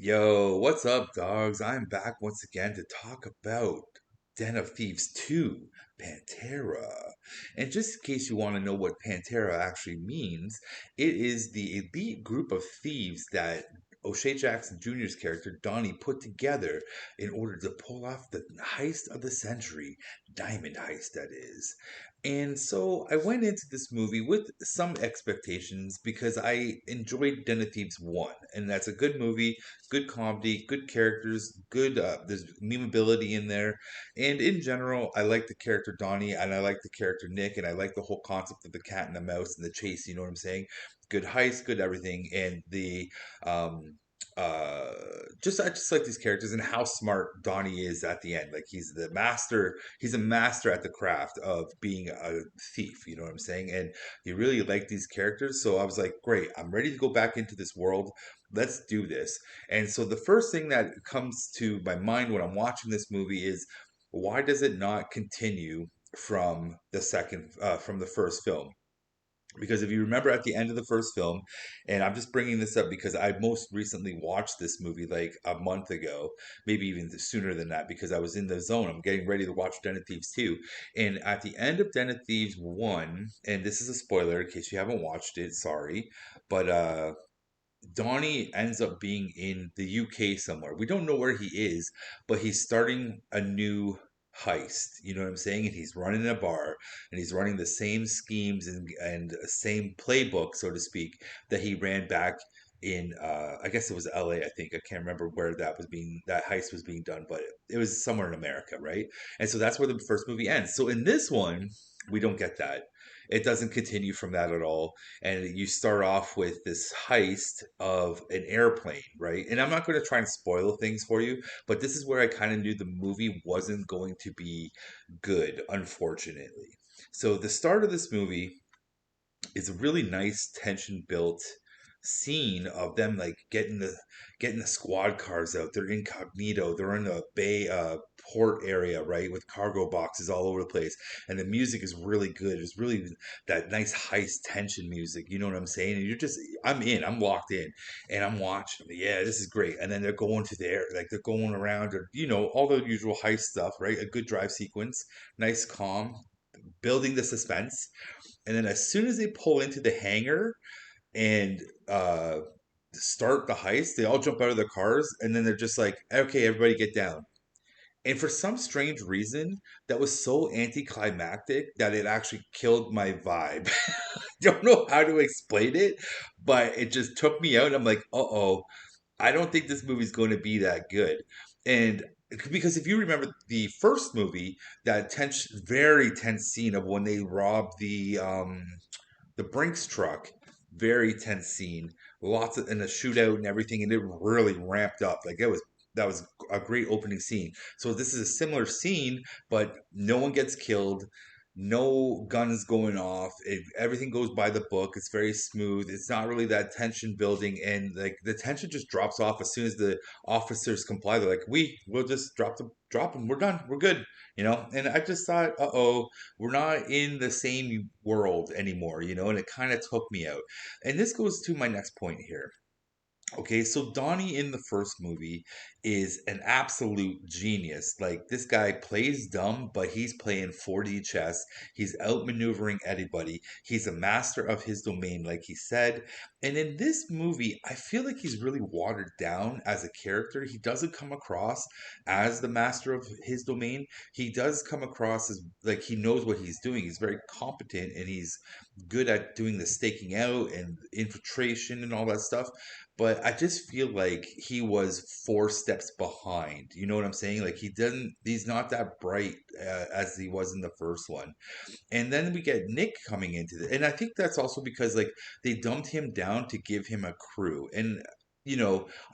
Yo, what's up, dogs? I'm back once again to talk about Den of Thieves 2, Pantera. And just in case you want to know what Pantera actually means, it is the elite group of thieves that O'Shea Jackson Jr.'s character, Donnie, put together in order to pull off the heist of the century, diamond heist, that is. And so I went into this movie with some expectations because I enjoyed Den of Thieves 1, and that's a good movie, good comedy, good characters, good there's memeability in there, and in general, I like the character Donnie, and I like the character Nick, and I like the whole concept of the cat and the mouse and the chase. You know what I'm saying? Good heist, good everything, and the um uh I just like these characters and how smart Donnie is at the end. Like he's a master at the craft of being a thief, you know what I'm saying? And you really like these characters, so I was like, great, I'm ready to go back into this world. Let's do this. And so the first thing that comes to my mind when I'm watching this movie is, why does it not continue from the first film? Because if you remember at the end of the first film, and I'm just bringing this up because I most recently watched this movie like a month ago, maybe even sooner than that, because I was in the zone. I'm getting ready to watch Den of Thieves 2. And at the end of Den of Thieves 1, and this is a spoiler in case you haven't watched it, sorry, but Donnie ends up being in the UK somewhere. We don't know where he is, but he's starting a new heist. You know what I'm saying? And he's running a bar, and he's running the same schemes and same playbook, so to speak, that he ran back in. I guess it was LA. I think I can't remember where that heist was being done, but it was somewhere in America, right? And so that's where the first movie ends. So in this one, we don't get that. It doesn't continue from that at all, and you start off with this heist of an airplane, right? And I'm not going to try and spoil things for you, but this is where I kind of knew the movie wasn't going to be good, unfortunately. So the start of this movie is a really nice tension built scene of them like getting the squad cars out. They're incognito. They're in a bay port area, right, with cargo boxes all over the place. And the music is really good. It's really that nice heist tension music. You know what I'm saying? And I'm in. I'm locked in, and I'm watching. Yeah, this is great. And then they're going to the air, like they're going around, or all the usual heist stuff, right? A good drive sequence, nice, calm, building the suspense. And then as soon as they pull into the hangar and start the heist, they all jump out of their cars, and then they're just like, "Okay, everybody get down." And for some strange reason, that was so anticlimactic that it actually killed my vibe. Don't know how to explain it, but it just took me out. I'm like, "Uh-oh, I don't think this movie's going to be that good." And because if you remember the first movie, that tense, very tense scene of when they robbed the Brinks truck, very tense scene, lots of and a shootout and everything, and it really ramped up. Like it was that was a great opening scene. So this is a similar scene, but no one gets killed. No guns going off. Everything goes by the book. It's very smooth. It's not really that tension building, and like the tension just drops off as soon as the officers comply. They're like, "We'll just drop them. We're done. We're good." And I just thought, "Uh-oh, we're not in the same world anymore," and it kind of took me out. And this goes to my next point here. Okay, so Donnie in the first movie is an absolute genius. Like this guy plays dumb, but he's playing 4D chess. He's outmaneuvering anybody. He's a master of his domain, like he said. And in this movie, I feel like he's really watered down as a character. He doesn't come across as the master of his domain. He does come across as like he knows what he's doing. He's very competent and he's good at doing the staking out and infiltration and all that stuff, but I just feel like he was 4 steps behind. You know what I'm saying? Like he's not that bright as he was in the first one. And then we get Nick coming into it. And I think that's also because like they dumped him down to give him a crew. And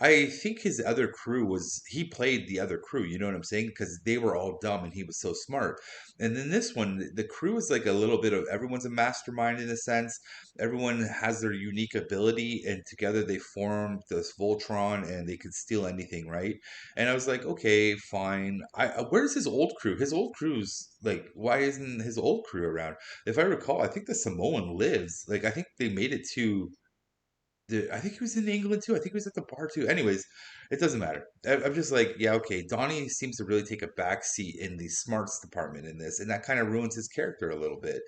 I think his other crew he played the other crew, you know what I'm saying? Because they were all dumb and he was so smart. And then this one, the crew is like a little bit of everyone's a mastermind in a sense. Everyone has their unique ability, and together they form this Voltron, and they could steal anything, right? And I was like, okay, fine. Where's his old crew? His old crew's like, why isn't his old crew around? If I recall, I think the Samoan lives. Like, I think they made it to. I think he was in England too. I think he was at the bar too. Anyways, it doesn't matter. I'm just like, yeah, okay. Donnie seems to really take a back seat in the smarts department in this, and that kind of ruins his character a little bit.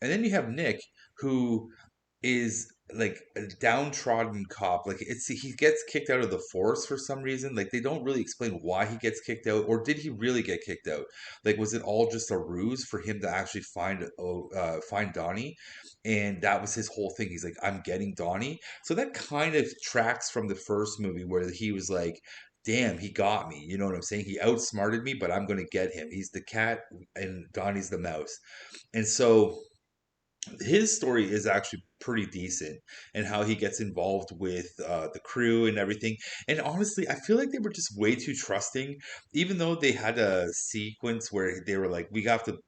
And then you have Nick, who is like a downtrodden cop. Like it's he gets kicked out of the force for some reason. Like they don't really explain why he gets kicked out, or did he really get kicked out? Like was it all just a ruse for him to actually find Donnie? And that was his whole thing. He's like, I'm getting Donnie. So that kind of tracks from the first movie where he was like, damn, he got me. You know what I'm saying? He outsmarted me, but I'm going to get him. He's the cat and Donnie's the mouse. And so his story is actually pretty decent, and how he gets involved with the crew and everything. And honestly, I feel like they were just way too trusting, even though they had a sequence where they were like, we have to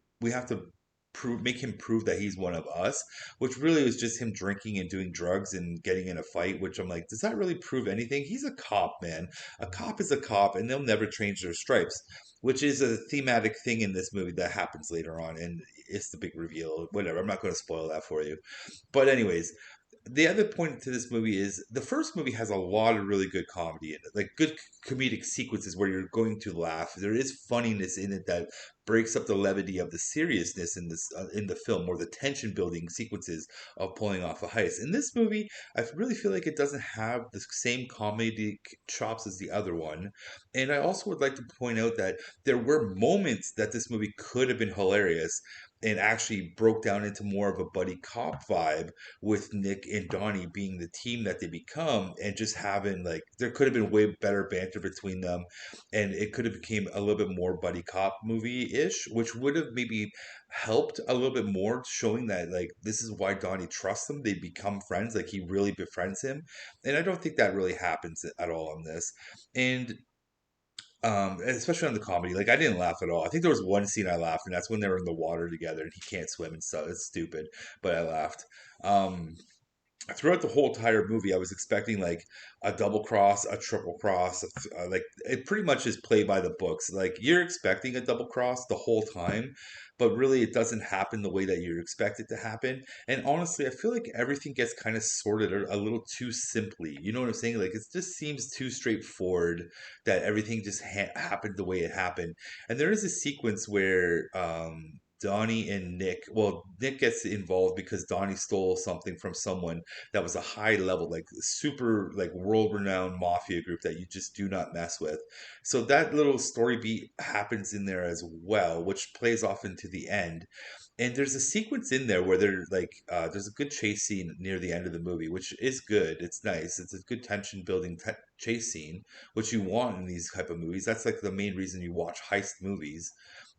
make him prove that he's one of us, which really was just him drinking and doing drugs and getting in a fight, which I'm like, does that really prove anything? He's a cop, man. A cop is a cop, and they'll never change their stripes, which is a thematic thing in this movie that happens later on, and it's the big reveal. Whatever, I'm not going to spoil that for you. But anyways, the other point to this movie is the first movie has a lot of really good comedy in it, like good comedic sequences where you're going to laugh. There is funniness in it that breaks up the levity of the seriousness in the film, or the tension building sequences of pulling off a heist. In this movie, I really feel like it doesn't have the same comedic chops as the other one. And I also would like to point out that there were moments that this movie could have been hilarious and actually broke down into more of a buddy cop vibe, with Nick and Donnie being the team that they become, and just having like there could have been way better banter between them, and it could have became a little bit more buddy cop movie ish, which would have maybe helped a little bit more, showing that like this is why Donnie trusts them. They become friends, like he really befriends him, and I don't think that really happens at all on this. And especially on the comedy, like I didn't laugh at all. I think there was one scene I laughed, and that's when they were in the water together and he can't swim and stuff. It's stupid, but I laughed. Um, Throughout the whole entire movie, I was expecting like a double cross, a triple cross. Like it pretty much is play by the books. Like you're expecting a double cross the whole time, but really it doesn't happen the way that you expect it to happen. And honestly, I feel like everything gets kind of sorted a little too simply. You know what I'm saying? Like it just seems too straightforward that everything just happened the way it happened. And there is a sequence where Donnie and Nick, well, Nick gets involved because Donnie stole something from someone that was a high level, like super, like world renowned mafia group that you just do not mess with. So that little story beat happens in there as well, which plays off into the end. And there's a sequence in there where there's a good chase scene near the end of the movie, which is good. It's nice. It's a good tension building chase scene, which you want in these type of movies. That's like the main reason you watch heist movies.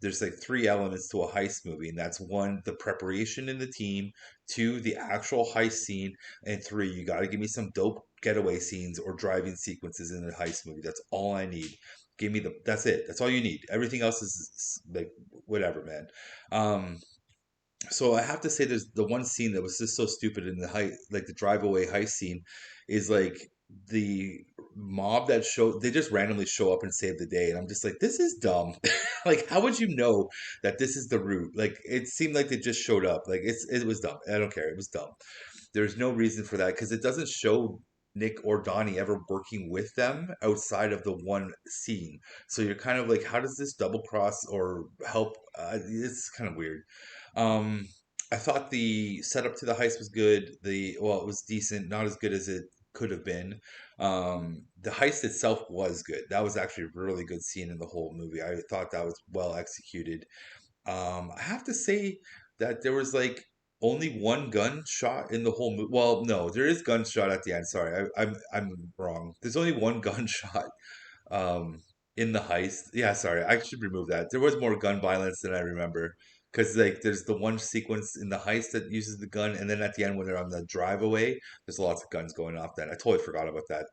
There's like three elements to a heist movie, and that's one, the preparation in the team, two, the actual heist scene, and three, you got to give me some dope getaway scenes or driving sequences in a heist movie. That's all I need. Give me that's it. That's all you need. Everything else is like whatever, man. Um, so I have to say, there's the one scene that was just so stupid in the like the drive away heist scene, is like the mob that they just randomly show up and save the day, and I'm just like, this is dumb. Like, how would you know that this is the route? Like, it seemed like they just showed up. Like, it was dumb. I don't care. It was dumb. There's no reason for that because it doesn't show Nick or Donnie ever working with them outside of the one scene. So you're kind of like, how does this double cross or help? It's kind of weird. Um, I thought the setup to the heist was good. It was decent, not as good as it could have been. The heist itself was good. That was actually a really good scene in the whole movie. I thought that was well executed. I have to say that there was like only one gunshot in the whole movie. Well, no, there is gunshot at the end. Sorry, I'm wrong. There's only one gunshot um in the heist. Yeah, sorry, I should remove that. There was more gun violence than I remember, because like there's the one sequence in the heist that uses the gun, and then at the end when they're on the drive away, there's lots of guns going off. Then I totally forgot about that.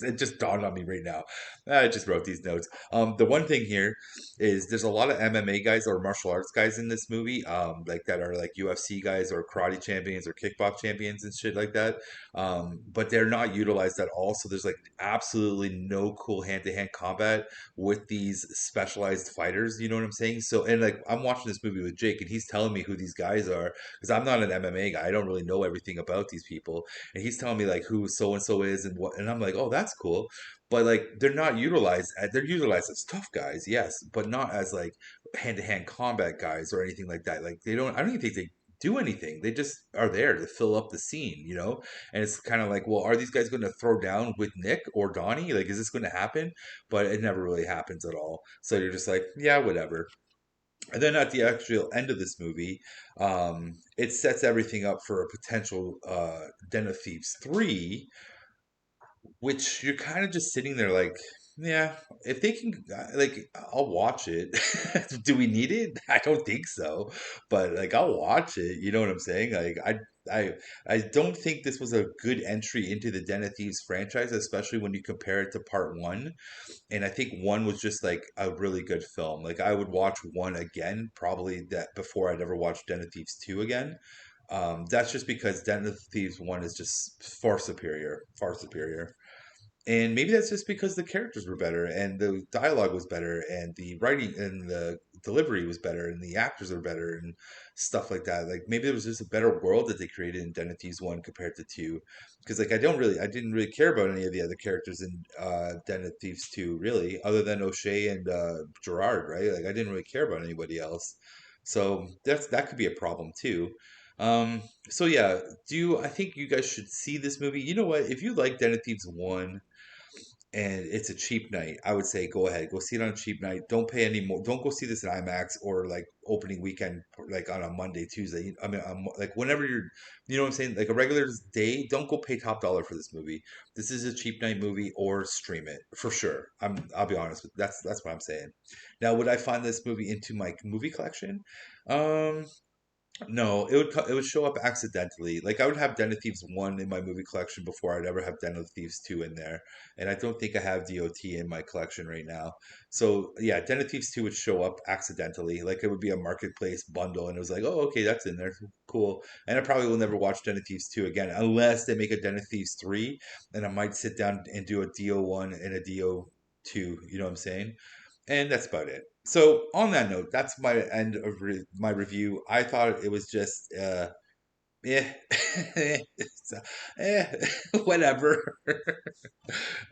It just dawned on me right now. I just wrote these notes. The one thing here is there's a lot of MMA guys or martial arts guys in this movie, like that are like UFC guys or karate champions or kickbox champions and shit like that. But they're not utilized at all. So there's like absolutely no cool hand to hand combat with these specialized fighters. You know what I'm saying? So, and like I'm watching this movie with Jake, and he's telling me who these guys are because I'm not an MMA guy. I don't really know everything about these people, and he's telling me like who so and so is and what, and I'm like, oh, that's cool. But like they're not utilized. They're utilized as tough guys, yes, but not as like hand to hand combat guys or anything like that. Like they don't. I don't even think they do anything. They just are there to fill up the scene, you know? And it's kind of like, well, are these guys going to throw down with Nick or Donnie? Like, is this going to happen? But it never really happens at all. So you're just like, yeah, whatever. And then at the actual end of this movie, it sets everything up for a potential Den of Thieves 3, which you're kind of just sitting there like, yeah, if they can, like, I'll watch it. Do we need it? I don't think so, but like, I'll watch it. You know what I'm saying? Like, I, I don't think this was a good entry into the Den of Thieves franchise, especially when you compare it to Part One. And I think one was just like a really good film. Like, I would watch one again, probably that before I'd ever watch Den of Thieves 2 again. That's just because Den of Thieves 1 is just far superior, far superior. And maybe that's just because the characters were better and the dialogue was better and the writing and the delivery was better and the actors are better and stuff like that. Like maybe there was just a better world that they created in Den of Thieves 1 compared to 2. Because like I didn't really care about any of the other characters in Den of Thieves 2 really, other than O'Shea and Gerard, right? Like I didn't really care about anybody else. So that could be a problem too. So yeah, I think you guys should see this movie. You know what? If you like Den of Thieves 1 and it's a cheap night, I would say go ahead, go see it on a cheap night. Don't pay any more. Don't go see this in IMAX or like opening weekend, like on a Monday, Tuesday. I mean, like whenever you know what I'm saying, like a regular day. Don't go pay top dollar for this movie. This is a cheap night movie, or stream it for sure. I'll be honest with that's what I'm saying. Now, would I find this movie into my movie collection? Um, no, it would show up accidentally. Like I would have Den of Thieves 1 in my movie collection before I'd ever have Den of Thieves 2 in there. And I don't think I have DOT in my collection right now. So yeah, Den of Thieves 2 would show up accidentally. Like it would be a marketplace bundle and it was like, oh okay, that's in there. Cool. And I probably will never watch Den of Thieves 2 again unless they make a Den of Thieves 3. And I might sit down and do a DO1 and a DO2. You know what I'm saying? And that's about it. So on that note, that's my end of my review. I thought it was just eh, it's, eh, whatever.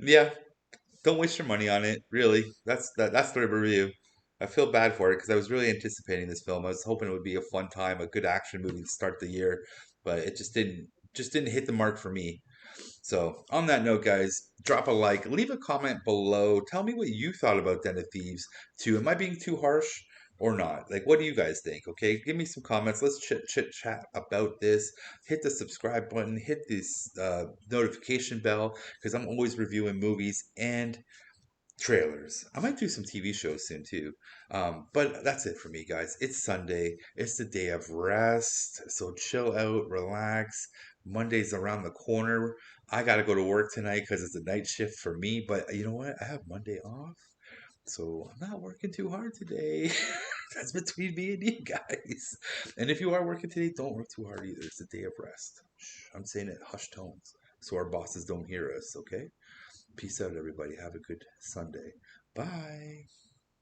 Yeah, don't waste your money on it. Really, that's the review. I feel bad for it because I was really anticipating this film. I was hoping it would be a fun time, a good action movie to start the year, but it just didn't hit the mark for me. So, on that note, guys, drop a like, leave a comment below. Tell me what you thought about Den of Thieves 2. Am I being too harsh or not? Like, what do you guys think? Okay, give me some comments. Let's chit chat about this. Hit the subscribe button, hit this notification bell because I'm always reviewing movies and trailers. I might do some TV shows soon too. But that's it for me, guys. It's Sunday. It's the day of rest. So chill out, relax. Monday's around the corner. I got to go to work tonight because it's a night shift for me. But you know what? I have Monday off. So I'm not working too hard today. That's between me and you guys. And if you are working today, don't work too hard either. It's a day of rest. Shh, I'm saying it hushed tones so our bosses don't hear us, okay? Peace out, everybody. Have a good Sunday. Bye.